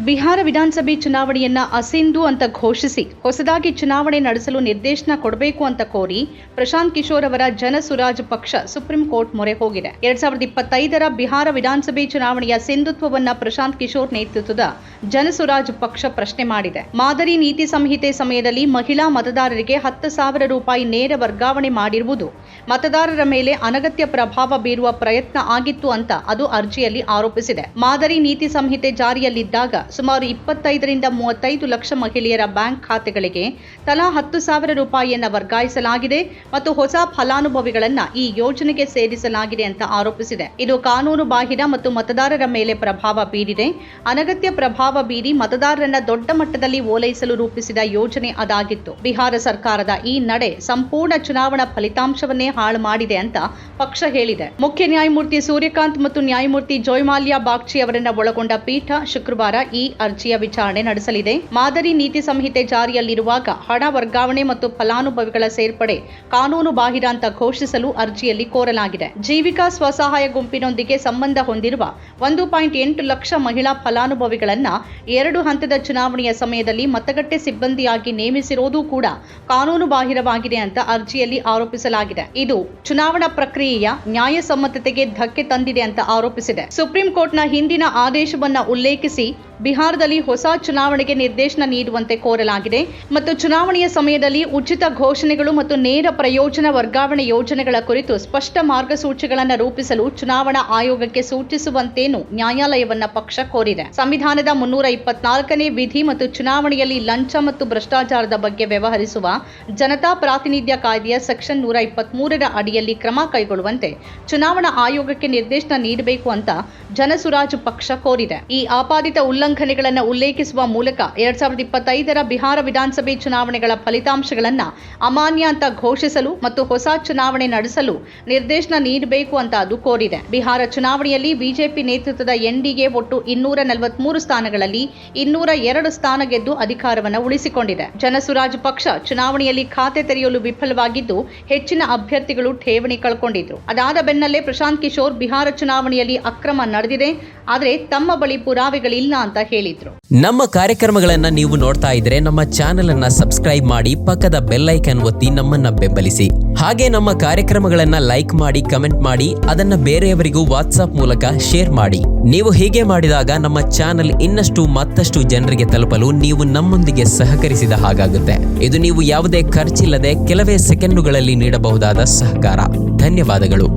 ಬಿಹಾರ ವಿಧಾನಸಭೆ ಚುನಾವಣೆಯನ್ನ ಅಸಿಂಧು ಅಂತ ಘೋಷಿಸಿ ಹೊಸದಾಗಿ ಚುನಾವಣೆ ನಡೆಸಲು ನಿರ್ದೇಶನ ಕೊಡಬೇಕು ಅಂತ ಕೋರಿ ಪ್ರಶಾಂತ್ ಕಿಶೋರ್ ಅವರ ಜನಸುರಾಜ್ ಪಕ್ಷ ಸುಪ್ರೀಂ ಕೋರ್ಟ್ ಮೊರೆ ಹೋಗಿದೆ. 2025ರ ಬಿಹಾರ ವಿಧಾನಸಭೆ ಚುನಾವಣೆಯ ಸಿಂಧುತ್ವವನ್ನ ಪ್ರಶಾಂತ್ ಕಿಶೋರ್ ನೇತೃತ್ವದ ಜನಸುರಾಜ್ ಪಕ್ಷ ಪ್ರಶ್ನೆ ಮಾಡಿದೆ. ಮಾದರಿ ನೀತಿ ಸಂಹಿತೆ ಸಮಯದಲ್ಲಿ ಮಹಿಳಾ ಮತದಾರರಿಗೆ 10,000 ರೂಪಾಯಿ ನೇರ ವರ್ಗಾವಣೆ ಮಾಡಿರುವುದು ಮತದಾರರ ಮೇಲೆ ಅನಗತ್ಯ ಪ್ರಭಾವ ಬೀರುವ ಪ್ರಯತ್ನ ಆಗಿತ್ತು ಅಂತ ಅದು ಅರ್ಜಿಯಲ್ಲಿ ಆರೋಪಿಸಿದೆ. ಮಾದರಿ ನೀತಿ ಸಂಹಿತೆ ಜಾರಿಯಲ್ಲಿದ್ದಾಗ ಸುಮಾರು 25ರಿಂದ 35 ಲಕ್ಷ ಮಹಿಳೆಯರ ಬ್ಯಾಂಕ್ ಖಾತೆಗಳಿಗೆ ತಲಾ 10,000 ರೂಪಾಯಿಯನ್ನು ವರ್ಗಾಯಿಸಲಾಗಿದೆ ಮತ್ತು ಹೊಸ ಫಲಾನುಭವಿಗಳನ್ನ ಈ ಯೋಜನೆಗೆ ಸೇರಿಸಲಾಗಿದೆ ಅಂತ ಆರೋಪಿಸಿದೆ. ಇದು ಕಾನೂನು ಬಾಹಿರ ಮತ್ತು ಮತದಾರರ ಮೇಲೆ ಪ್ರಭಾವ ಬೀರಿದೆ. ಅನಗತ್ಯ ಪ್ರಭಾವ ಬೀರಿ ಮತದಾರರನ್ನ ದೊಡ್ಡ ಮಟ್ಟದಲ್ಲಿ ಓಲೈಸಲು ರೂಪಿಸಿದ ಯೋಜನೆ ಅದಾಗಿತ್ತು. ಬಿಹಾರ ಸರ್ಕಾರದ ಈ ನಡೆ ಸಂಪೂರ್ಣ ಚುನಾವಣಾ ಫಲಿತಾಂಶವನ್ನೇ ಹಾಳು ಮಾಡಿದೆ ಅಂತ ಪಕ್ಷ ಹೇಳಿದೆ. ಮುಖ್ಯ ನ್ಯಾಯಮೂರ್ತಿ ಸೂರ್ಯಕಾಂತ್ ಮತ್ತು ನ್ಯಾಯಮೂರ್ತಿ ಜೋಯ್ಮಾಲ್ಯಾ ಬಾಗ್ಚಿ ಅವರನ್ನ ಒಳಗೊಂಡ ಪೀಠ ಶುಕ್ರವಾರ ಈ ಅರ್ಜಿಯ ವಿಚಾರಣೆ ನಡೆಸಲಿದೆ. ಮಾದರಿ ನೀತಿ ಸಂಹಿತೆ ಜಾರಿಯಲ್ಲಿರುವಾಗ ಹಣ ವರ್ಗಾವಣೆ ಮತ್ತು ಫಲಾನುಭವಿಗಳ ಸೇರ್ಪಡೆ ಕಾನೂನು ಬಾಹಿರ ಅಂತ ಘೋಷಿಸಲು ಅರ್ಜಿಯಲ್ಲಿ ಕೋರಲಾಗಿದೆ. ಜೀವಿಕಾ ಸ್ವಸಹಾಯ ಗುಂಪಿನೊಂದಿಗೆ ಸಂಬಂಧ ಹೊಂದಿರುವ 1.8 ಲಕ್ಷ ಮಹಿಳಾ ಫಲಾನುಭವಿಗಳನ್ನ 2 ಹಂತದ ಚುನಾವಣೆಯ ಸಮಯದಲ್ಲಿ ಮತಗಟ್ಟೆ ಸಿಬ್ಬಂದಿಯಾಗಿ ನೇಮಿಸಿರುವುದು ಕೂಡ ಕಾನೂನು ಬಾಹಿರವಾಗಿದೆ ಅಂತ ಅರ್ಜಿಯಲ್ಲಿ ಆರೋಪಿಸಲಾಗಿದೆ. ಇದು ಚುನಾವಣಾ ಪ್ರಕ್ರಿಯೆಯ ನ್ಯಾಯಸಮ್ಮತತೆಗೆ ಧಕ್ಕೆ ತಂದಿದೆ ಅಂತ ಆರೋಪಿಸಿದೆ. ಸುಪ್ರೀಂ ಕೋರ್ಟ್ನ ಹಿಂದಿನ ಆದೇಶವನ್ನ ಉಲ್ಲೇಖಿಸಿ ಬಿಹಾರದಲ್ಲಿ ಹೊಸ ಚುನಾವಣೆಗೆ ನಿರ್ದೇಶನ ನೀಡುವಂತೆ ಕೋರಲಾಗಿದೆ ಮತ್ತು ಚುನಾವಣೆಯ ಸಮಯದಲ್ಲಿ ಉಚಿತ ಘೋಷಣೆಗಳು ಮತ್ತು ನೇರ ಪ್ರಯೋಜನ ವರ್ಗಾವಣೆ ಯೋಜನೆಗಳ ಕುರಿತು ಸ್ಪಷ್ಟ ಮಾರ್ಗಸೂಚಿಗಳನ್ನು ರೂಪಿಸಲು ಚುನಾವಣಾ ಆಯೋಗಕ್ಕೆ ಸೂಚಿಸುವಂತೇನು ನ್ಯಾಯಾಲಯವನ್ನ ಪಕ್ಷ ಕೋರಿದೆ. ಸಂವಿಧಾನದ 324ನೇ ವಿಧಿ ಮತ್ತು ಚುನಾವಣೆಯಲ್ಲಿ ಲಂಚ ಮತ್ತು ಭ್ರಷ್ಟಾಚಾರದ ಬಗ್ಗೆ ವ್ಯವಹರಿಸುವ ಜನತಾ ಪ್ರಾತಿನಿಧ್ಯ ಕಾಯ್ದೆಯ ಸೆಕ್ಷನ್ 123ರ ಅಡಿಯಲ್ಲಿ ಕ್ರಮ ಕೈಗೊಳ್ಳುವಂತೆ ಚುನಾವಣಾ ಆಯೋಗಕ್ಕೆ ನಿರ್ದೇಶನ ನೀಡಬೇಕು ಅಂತ ಜನಸುರಾಜ್ ಪಕ್ಷ ಕೋರಿದೆ. ಈ ಆಪಾದಿತ ಉಲ್ಲಂಘನೆಗಳನ್ನು ಉಲ್ಲೇಖಿಸುವ ಮೂಲಕ 2025ರ ಬಿಹಾರ ವಿಧಾನಸಭೆ ಚುನಾವಣೆಗಳ ಫಲಿತಾಂಶಗಳನ್ನು ಅಮಾನ್ಯ ಅಂತ ಘೋಷಿಸಲು ಮತ್ತು ಹೊಸ ಚುನಾವಣೆ ನಡೆಸಲು ನಿರ್ದೇಶನ ನೀಡಬೇಕು ಅಂತ ಅದು ಕೋರಿದೆ. ಬಿಹಾರ ಚುನಾವಣೆಯಲ್ಲಿ ಬಿಜೆಪಿ ನೇತೃತ್ವದ ಎನ್ಡಿಎ ಒಟ್ಟು 243 ಸ್ಥಾನಗಳಲ್ಲಿ 202 ಸ್ಥಾನ ಗೆದ್ದು ಅಧಿಕಾರವನ್ನು ಉಳಿಸಿಕೊಂಡಿದೆ. ಜನಸುರಾಜ್ ಪಕ್ಷ ಚುನಾವಣೆಯಲ್ಲಿ ಖಾತೆ ತೆರೆಯಲು ವಿಫಲವಾಗಿದ್ದು ಹೆಚ್ಚಿನ ಅಭ್ಯರ್ಥಿಗಳು ಠೇವಣಿ ಕಳ್ಕೊಂಡಿದ್ರು. ಅದಾದ ಬೆನ್ನಲ್ಲೇ ಪ್ರಶಾಂತ್ ಕಿಶೋರ್ ಬಿಹಾರ ಚುನಾವಣೆಯಲ್ಲಿ ಅಕ್ರಮ ನಡೆದಿದೆ, ಆದರೆ ತಮ್ಮ ಬಳಿ ಪುರಾವೆಗಳಿಲ್ಲ ಅಂತ ಹೇಳಿದ್ರು. ನಮ್ಮ ಕಾರ್ಯಕ್ರಮಗಳನ್ನ ನೀವು ನೋಡ್ತಾ ಇದ್ರೆ ನಮ್ಮ ಚಾನೆಲ್ ಅನ್ನ ಸಬ್ಸ್ಕ್ರೈಬ್ ಮಾಡಿ, ಪಕ್ಕದ ಬೆಲ್ ಐಕಾನ್ ಒತ್ತಿ ನಮ್ಮನ್ನ ಬೆಂಬಲಿಸಿ. ಹಾಗೆ ನಮ್ಮ ಕಾರ್ಯಕ್ರಮಗಳನ್ನ ಲೈಕ್ ಮಾಡಿ, ಕಮೆಂಟ್ ಮಾಡಿ, ಅದನ್ನ ಬೇರೆಯವರಿಗೂ ವಾಟ್ಸ್ಆಪ್ ಮೂಲಕ ಶೇರ್ ಮಾಡಿ. ನೀವು ಹೀಗೆ ಮಾಡಿದಾಗ ನಮ್ಮ ಚಾನೆಲ್ ಇನ್ನಷ್ಟು ಮತ್ತಷ್ಟು ಜನರಿಗೆ ತಲುಪಲು ನೀವು ನಮ್ಮೊಂದಿಗೆ ಸಹಕರಿಸಿದ ಹಾಗಾಗುತ್ತೆ. ಇದು ನೀವು ಯಾವುದೇ ಖರ್ಚಿಲ್ಲದೆ ಕೆಲವೇ ಸೆಕೆಂಡುಗಳಲ್ಲಿ ನೀಡಬಹುದಾದ ಸಹಕಾರ. ಧನ್ಯವಾದಗಳು.